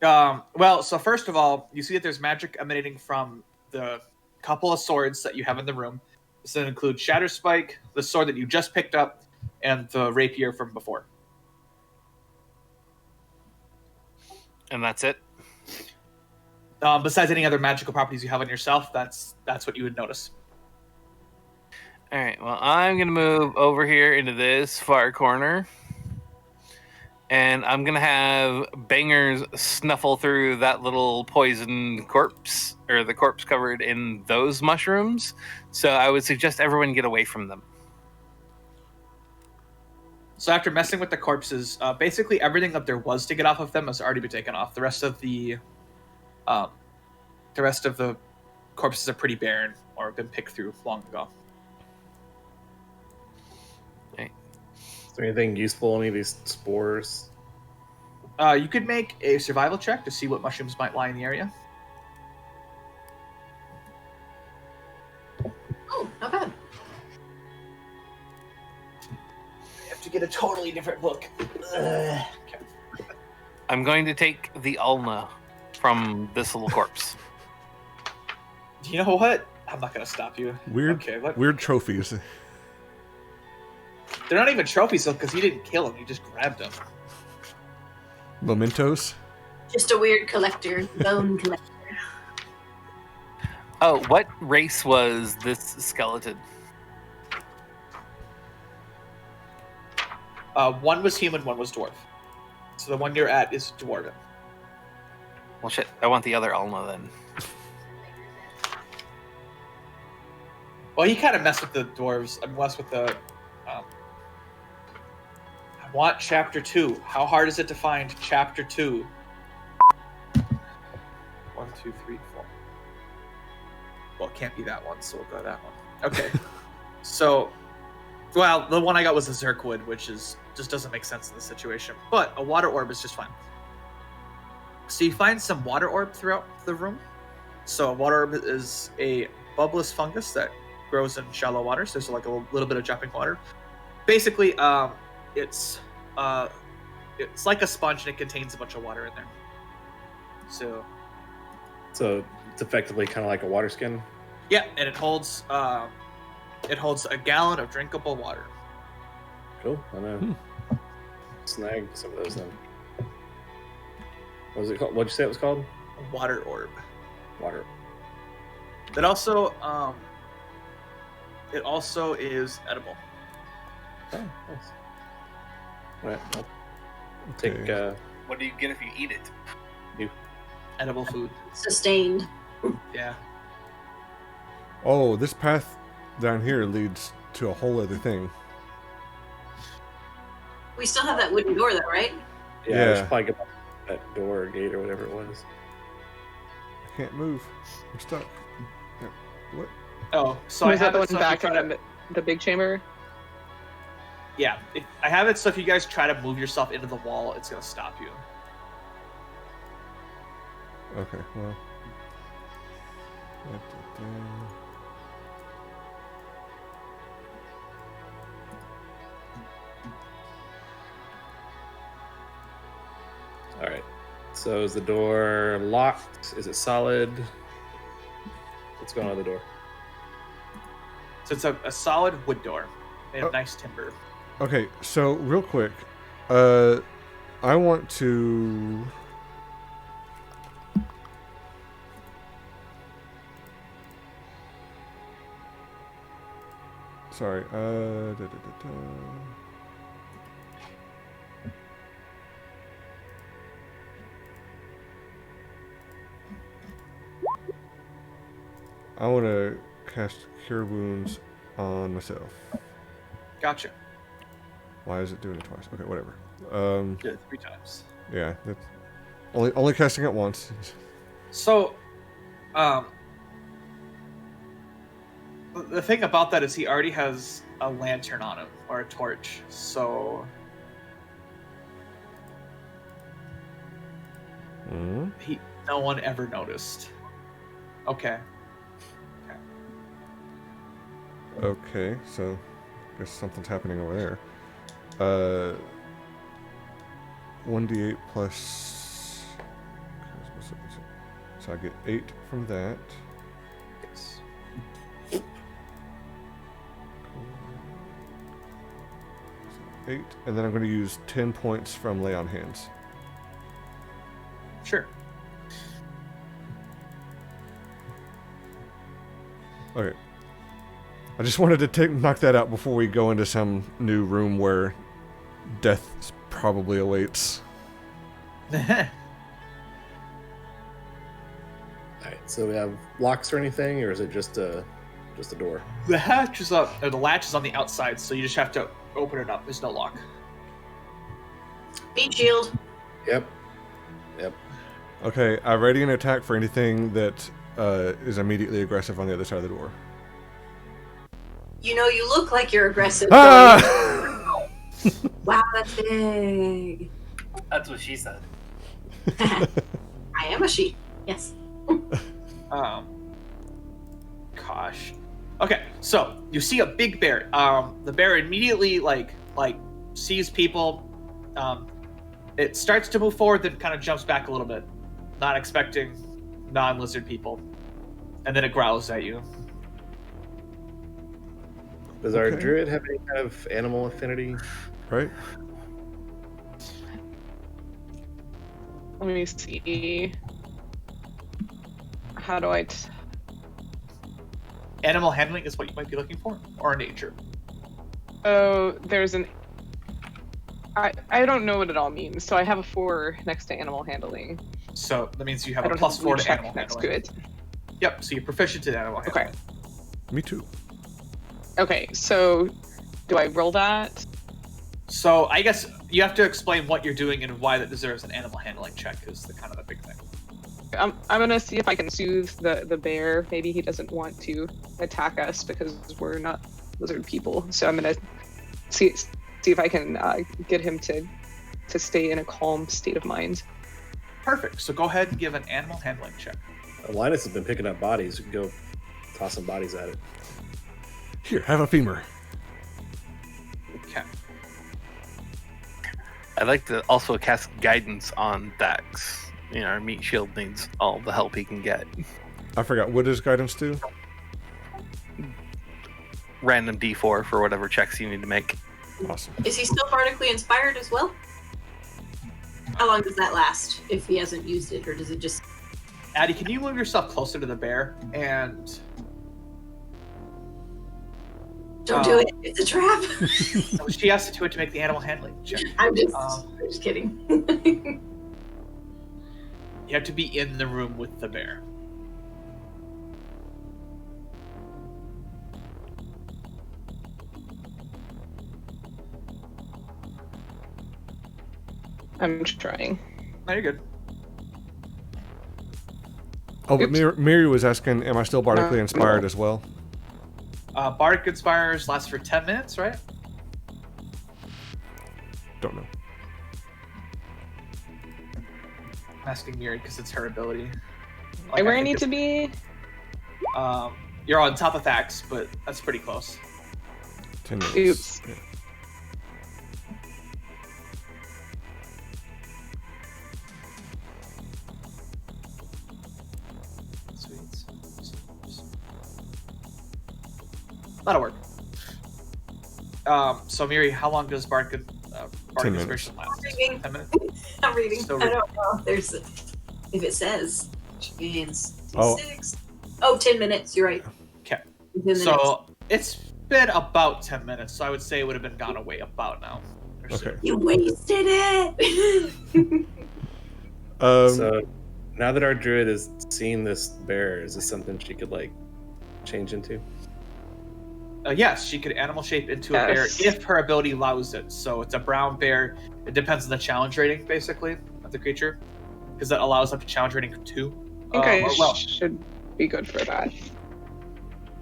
Well, so first of all, you see that there's magic emanating from the couple of swords that you have in the room. This includes Shatterspike, the sword that you just picked up, and the rapier from before. And that's it. Besides any other magical properties you have on yourself, that's what you would notice. All right, well, I'm going to move over here into this far corner. And I'm going to have Bangers snuffle through that little poisoned corpse, or the corpse covered in those mushrooms. So I would suggest everyone get away from them. So after messing with the corpses, basically everything that there was to get off of them has already been taken off. The rest of the corpses are pretty barren or have been picked through long ago. Is there anything useful in any of these spores? You could make a survival check to see what mushrooms might lie in the area. Oh, not bad. You have to get a totally different look. Okay. I'm going to take the ulna from this little corpse. You know what? I'm not going to stop you. Weird, Okay, what? weird trophies. They're not even trophies, though, because you didn't kill him. You just grabbed him. Mementos. Just a weird collector, bone collector. Oh, what race was this skeleton? One was human, one was dwarf. So the one you're at is dwarven. Well, shit, I want the other ulna then. Well, he kind of messed with the dwarves. I messed with the. want chapter 2. How hard is it to find chapter 2? 1, 2, 3, 4. Well, it can't be that one, so we'll go that one. Okay. So, well, the one I got was a Zerkwood, which is just doesn't make sense in this situation. But a water orb is just fine. So you find some water orb throughout the room. So a water orb is a bubbleless fungus that grows in shallow water. So there's like a little bit of jumping water. Basically, it's like a sponge and it contains a bunch of water in there. So it's effectively kind of like a water skin. yeah, and it holds a gallon of drinkable water. Cool. I'm gonna snag some of those then. What was it called? What'd you say it was called? A water orb. Water. It also is edible. Oh, nice. All right. I'll take. What do you get if you eat it? Edible food. Sustained. Yeah. Oh, this path down here leads to a whole other thing. We still have that wooden door, though, right? Yeah. I should probably get that door or gate or whatever it was. I can't move. I'm stuck. What? Oh, so Was I that have the it one so if back you try in the big chamber? Yeah, I have it so if you guys try to move yourself into the wall, it's gonna stop you. Okay, well. All right. So is the door locked? Is it solid? What's going on with the door? So it's a solid wood door made of nice timber. Okay, so real quick, I want to. Sorry. I want to cast Cure Wounds on myself. Gotcha. Why is it doing it twice? Okay, whatever. Did it 3 times. Yeah, that's only casting it once. So, the thing about that is he already has a lantern on him or a torch. So no one ever noticed. Okay. Okay, so I guess something's happening over there. 1d8 plus. So I get 8 from that. Yes. 8, and then I'm going to use 10 points from Lay on Hands. Sure. Okay. I just wanted to knock that out before we go into some new room where death probably awaits. All right. So we have locks or anything, or is it just a door? The hatch is up, or the latch is on the outside, so you just have to open it up. There's no lock. Beat shield. Yep. Okay, I ready an attack for anything that is immediately aggressive on the other side of the door. You know, you look like you're aggressive. Ah! Wow, that's big. That's what she said. I am a she. Yes. Gosh. Okay, so you see a big bear. The bear immediately like sees people. It starts to move forward, then kind of jumps back a little bit, not expecting non-lizard people, and then it growls at you. Does our druid have any kind of animal affinity? Right? Let me see. How do I... Animal handling is what you might be looking for, or nature. Oh, there's an... I don't know what it all means, so I have a 4 next to animal handling. So that means you have I a don't plus have 4 to check animal next handling. to it. Yep, so you're proficient in animal handling. Okay. Me too. Okay, so do I roll that? So I guess you have to explain what you're doing and why that deserves an animal handling check is the kind of the big thing. I'm gonna see if I can soothe the bear. Maybe he doesn't want to attack us because we're not lizard people. So I'm gonna see if I can get him to stay in a calm state of mind. Perfect. So go ahead and give an animal handling check. Linus has been picking up bodies. We can go toss some bodies at it. Here, have a femur. Okay. I'd like to also cast guidance on Dax. You know, our meat shield needs all the help he can get. I forgot. What does guidance do? Random D4 for whatever checks you need to make. Awesome. Is he still bardically inspired as well? How long does that last if he hasn't used it, or does it just... Addie, can you move yourself closer to the bear? And... Don't do it. It's a trap. she asked you to make the animal handling check. I'm just kidding. You have to be in the room with the bear. I'm trying. No, you're good. Oh, but Oops. Miri was asking, am I still bardically inspired as well? Bardic Inspires lasts for 10 minutes, right? Don't know. I'm asking Miri because it's her ability. Where I need to be? You're on top of Thax, but that's pretty close. 10 minutes. Oops. Yeah. Sweet. That'll work. So Miri, how long does Bardic 10 Inspiration last? I'm reading. 10 minutes? I'm reading. So I don't know. There's if it says, which means Oh. 6. Oh, 10 minutes. You're right. Okay. Within the So it's been about 10 minutes, so I would say it would have been gone away about now. or so. Okay. You wasted it. So now that our druid has seen this bear, is this something she could like change into? Yes, she could animal shape into a bear Yes. if her ability allows it. So it's a brown bear. It depends on the challenge rating, basically, of the creature, because that allows up to challenge rating of 2. I think well, should be good for that.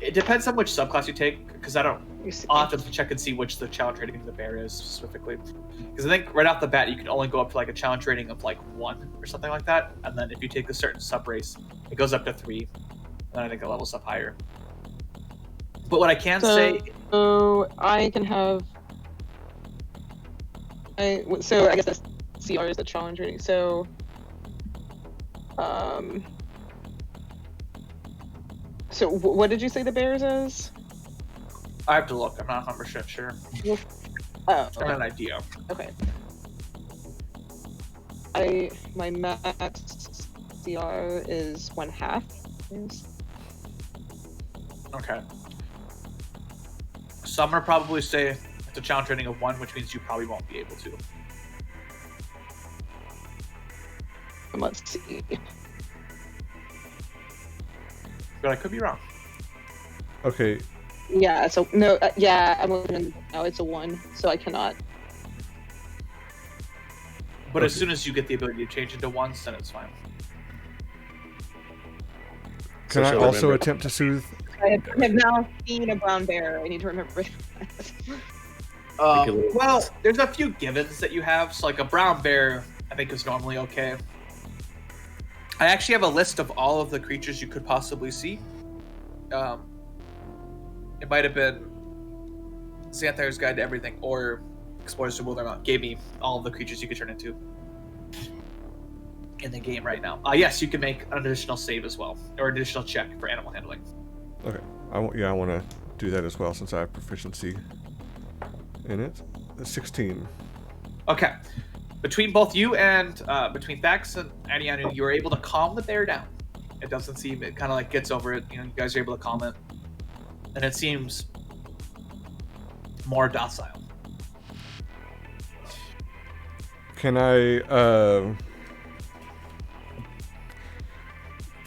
it depends on which subclass you take, because I'll See. have to check and see which the challenge rating of the bear is specifically. Because I think right off the bat, you can only go up to like a challenge rating of like 1 or something like that. And then if you take a certain sub race, it goes up to 3. And then I think it levels up higher. But what I can say, So I can have. So I guess that's CR is the challenge rating. So. So what did you say the bears is? I have to look. I'm not 100% sure. Oh, I have an idea. okay. My max CR is 1/2. Okay. So I'm gonna probably say it's a challenge rating of 1, which means you probably won't be able to. Let's see. But I could be wrong. Okay. Yeah. So no. Yeah. I'm looking now. It's a 1, so I cannot. But as Okay. soon as you get the ability to change into 1s, then it's fine. Can I she'll also remember. attempt to soothe? I have now seen a brown bear. I need to remember that. Well, there's a few givens that you have. So like a brown bear, I think is normally okay. I actually have a list of all of the creatures you could possibly see. It might have been Xanthir's Guide to Everything or Explorers to Wilderness gave me all of the creatures you could turn into in the game right now. Yes, you can make an additional save as well, or additional check for animal handling. Okay. I want to do that as well since I have proficiency in it. 16. Okay. Between both you and between Thax and Adianu, you were able to calm the bear down. It doesn't seem, it kind of like gets over it. You know, you guys are able to calm it. And it seems more docile. Can I,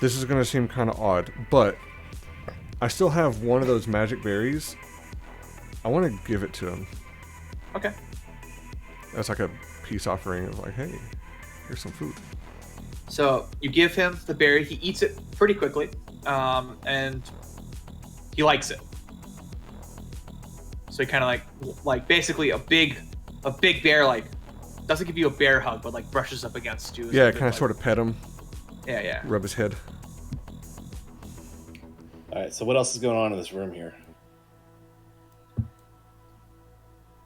this is going to seem kind of odd, but I still have one of those magic berries. I want to give it to him. Okay. as like a peace offering of like, hey, here's some food. So you give him the berry. He eats it pretty quickly, and he likes it. So he kind of like basically a big bear, like doesn't give you a bear hug, but like brushes up against you. Yeah, kind of sort of pet him. Yeah. Rub his head. All right. So what else is going on in this room here?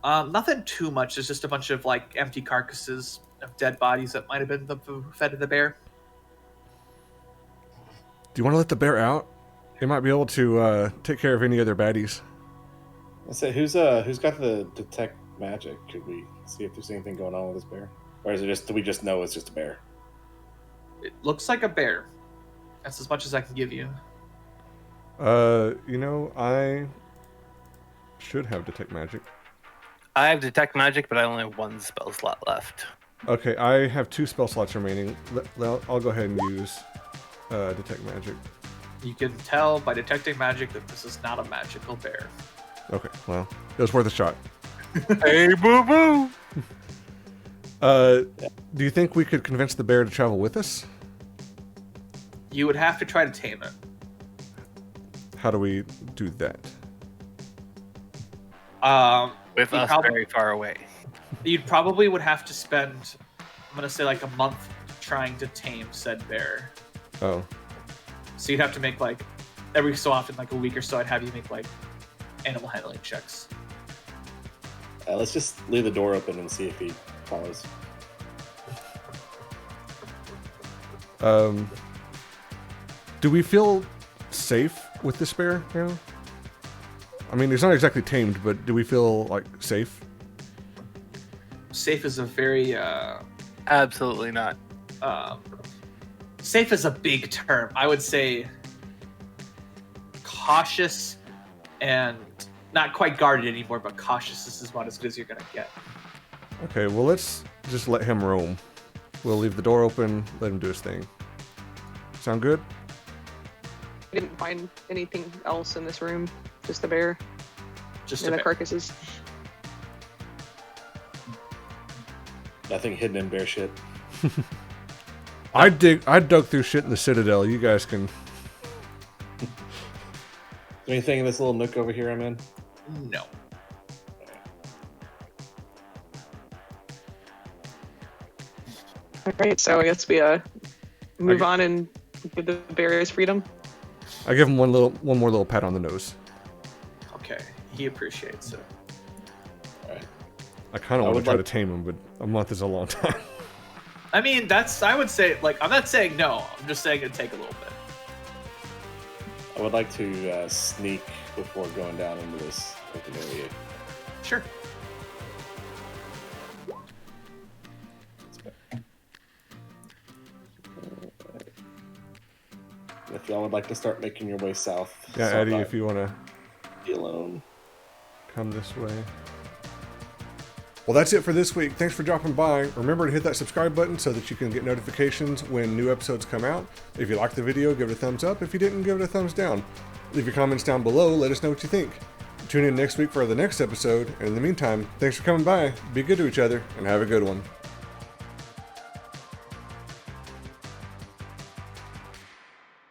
Nothing too much. There's just a bunch of like empty carcasses of dead bodies that might have been the food fed to the bear. Do you want to let the bear out? He might be able to take care of any other baddies. Let's say who's got the detect magic? Could we see if there's anything going on with this bear, or is it just do we just know it's just a bear? It looks like a bear. That's as much as I can give you. You know, I should have detect magic. I have detect magic, but I only have 1 spell slot left. Okay, I have 2 spell slots remaining. I'll go ahead and use detect magic. You can tell by detecting magic that this is not a magical bear. Okay, well, it was worth a shot. Hey, boo-boo! Do you think we could convince the bear to travel with us? You would have to try to tame it. How do we do that? With you us very far away. You'd probably would have to spend, I'm gonna say like a month trying to tame said bear. Oh. So you'd have to make like every so often, like a week or so, I'd have you make like animal handling checks. Let's just leave the door open and see if he follows. Do we feel safe with this bear now? I mean, he's not exactly tamed, but do we feel like safe? Safe is a very Absolutely not. safe is a big term. I would say cautious and not quite guarded anymore, but cautious is about as good as you're gonna get. Okay, well, let's just let him roam. We'll leave the door open, let him do his thing. Sound good? I didn't find anything else in this room. Just the bear Just and a the bit. carcasses. Nothing hidden in bear shit. I dug through shit in the Citadel. You guys can. Is there anything in this little nook over here I'm in? No. All right, so I guess we move on and give the bear his freedom. I give him one more little pat on the nose. Okay. He appreciates it. Alright. I kind of I want to would try like- to tame him, but a month is a long time. I mean, I would say, like, I'm not saying no. I'm just saying it'd take a little bit. I would like to sneak before going down into this open area. Sure. If y'all would like to start making your way south. Yeah, so Eddie, I'm if you want to not be alone. come this way. Well, that's it for this week. Thanks for dropping by. Remember to hit that subscribe button so that you can get notifications when new episodes come out. If you liked the video, give it a thumbs up. If you didn't, give it a thumbs down. Leave your comments down below. Let us know what you think. Tune in next week for the next episode. And in the meantime, thanks for coming by. Be good to each other and have a good one.